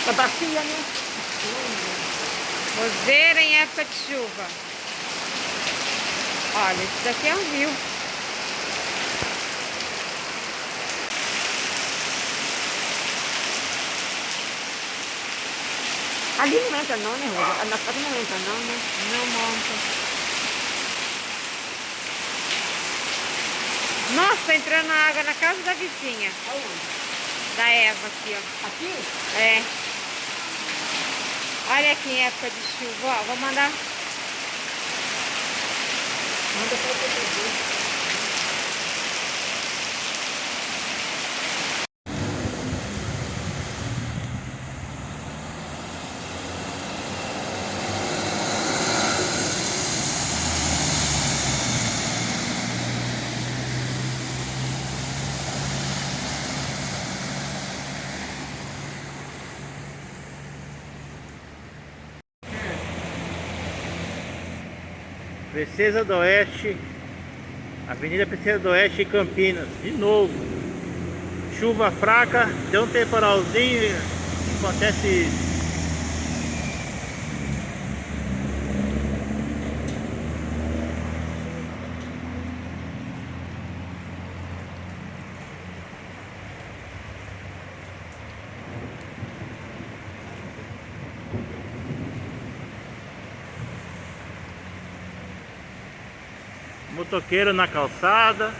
Tá bacia, né? Roseira em época de chuva. Olha, isso daqui é um rio. Ali não entra não, né, Rosa? Na casa não entra não, né? Não monta. Nossa, tá entrando água na casa da vizinha. Aonde? Da Eva aqui, ó. Aqui? É. Olha aqui em época de chuva, ó. Vou mandar. Manda pra você ver. Princesa do Oeste, Avenida Princesa do Oeste, Campinas, de novo. Chuva fraca, deu um temporalzinho, acontece isso. Motoqueiro na calçada.